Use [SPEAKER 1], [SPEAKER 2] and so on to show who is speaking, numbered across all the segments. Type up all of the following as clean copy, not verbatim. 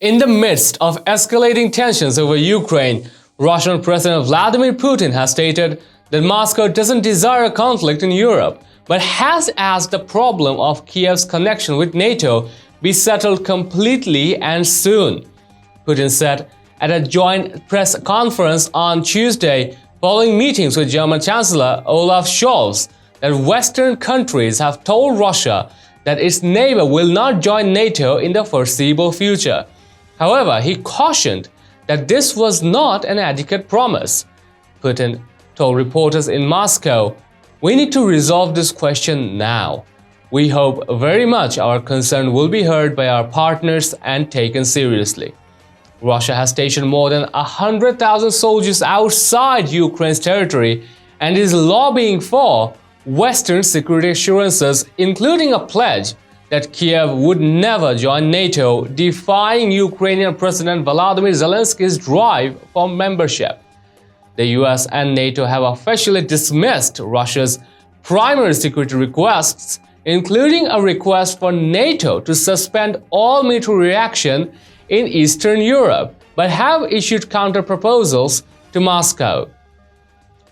[SPEAKER 1] In the midst of escalating tensions over Ukraine, Russian President Vladimir Putin has stated that Moscow doesn't desire a conflict in Europe, but has asked the problem of Kyiv's connection with NATO be settled completely and soon. Putin said at a joint press conference on Tuesday following meetings with German Chancellor Olaf Scholz that Western countries have told Russia that its neighbor will not join NATO in the foreseeable future. However, he cautioned that this was not an adequate promise. Putin told reporters in Moscow, "We need to resolve this question now. We hope very much our concern will be heard by our partners and taken seriously." Russia has stationed more than 100,000 soldiers outside Ukraine's territory and is lobbying for Western security assurances, including a pledge that Kyiv would never join NATO, defying Ukrainian President Volodymyr Zelensky's drive for membership. The US and NATO have officially dismissed Russia's primary security requests, including a request for NATO to suspend all military reaction in Eastern Europe, but have issued counter-proposals to Moscow.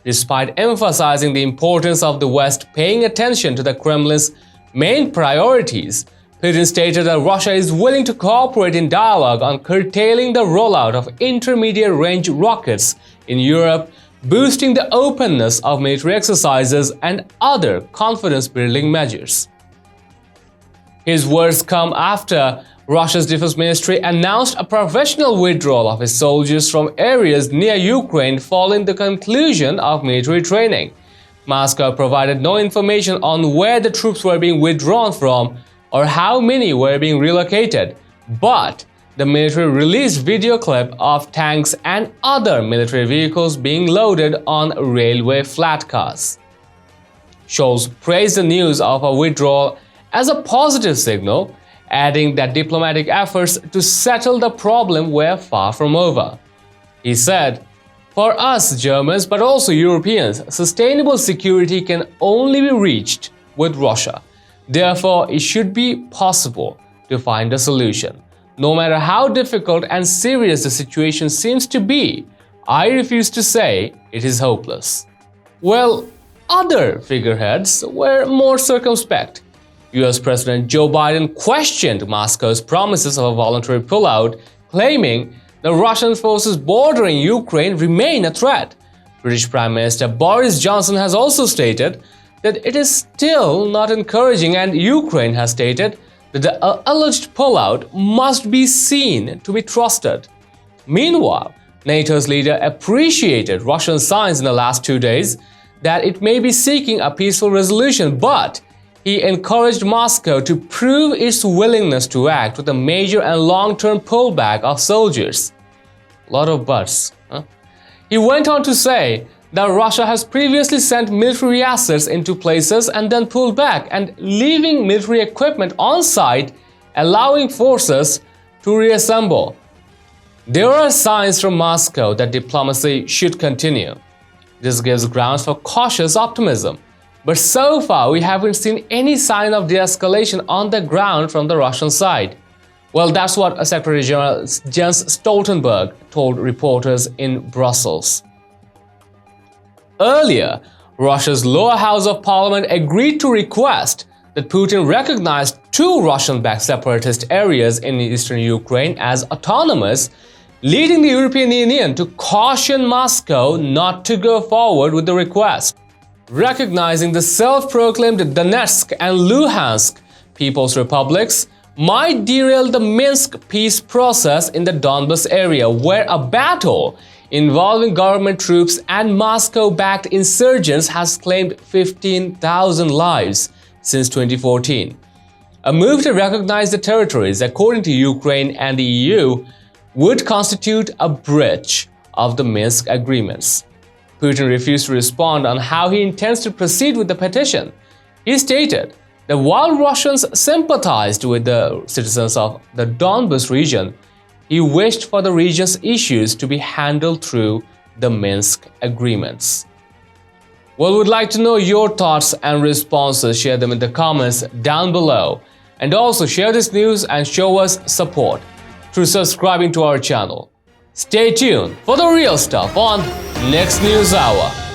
[SPEAKER 1] Despite emphasizing the importance of the West paying attention to the Kremlin's main priorities, Putin stated that Russia is willing to cooperate in dialogue on curtailing the rollout of intermediate-range rockets in Europe, boosting the openness of military exercises and other confidence-building measures. His words come after Russia's defense ministry announced a professional withdrawal of its soldiers from areas near Ukraine following the conclusion of military training. Moscow provided no information on where the troops were being withdrawn from or how many were being relocated, but the military released video clip of tanks and other military vehicles being loaded on railway flat cars. Scholz praised the news of a withdrawal as a positive signal, adding that diplomatic efforts to settle the problem were far from over. He said, "For us Germans, but also Europeans, sustainable security can only be reached with Russia. Therefore, it should be possible to find a solution. No matter how difficult and serious the situation seems to be, I refuse to say it is hopeless." Well, other figureheads were more circumspect. US President Joe Biden questioned Moscow's promises of a voluntary pullout, claiming the Russian forces bordering Ukraine remain a threat. British Prime Minister Boris Johnson has also stated that it is still not encouraging, and Ukraine has stated that the alleged pullout must be seen to be trusted. Meanwhile, NATO's leader appreciated Russian signs in the last 2 days that it may be seeking a peaceful resolution, but he encouraged Moscow to prove its willingness to act with a major and long-term pullback of soldiers. A lot of buts, huh? He went on to say that Russia has previously sent military assets into places and then pulled back, and leaving military equipment on site, allowing forces to reassemble. There are signs from Moscow that diplomacy should continue. This gives grounds for cautious optimism. But so far, we haven't seen any sign of de-escalation on the ground from the Russian side. Well, that's what Secretary General Jens Stoltenberg told reporters in Brussels. Earlier, Russia's lower house of parliament agreed to request that Putin recognize 2 Russian-backed separatist areas in eastern Ukraine as autonomous, leading the European Union to caution Moscow not to go forward with the request. Recognizing the self-proclaimed Donetsk and Luhansk People's Republics might derail the Minsk peace process in the Donbas area, where a battle involving government troops and Moscow-backed insurgents has claimed 15,000 lives since 2014. A move to recognize the territories, according to Ukraine and the EU, would constitute a breach of the Minsk agreements. Putin refused to respond on how he intends to proceed with the petition. He stated that while Russians sympathized with the citizens of the Donbas region, he wished for the region's issues to be handled through the Minsk agreements. Well, we'd like to know your thoughts and responses. Share them in the comments down below. And also share this news and show us support. through subscribing to our channel. Stay tuned for the real stuff on Next News Hour.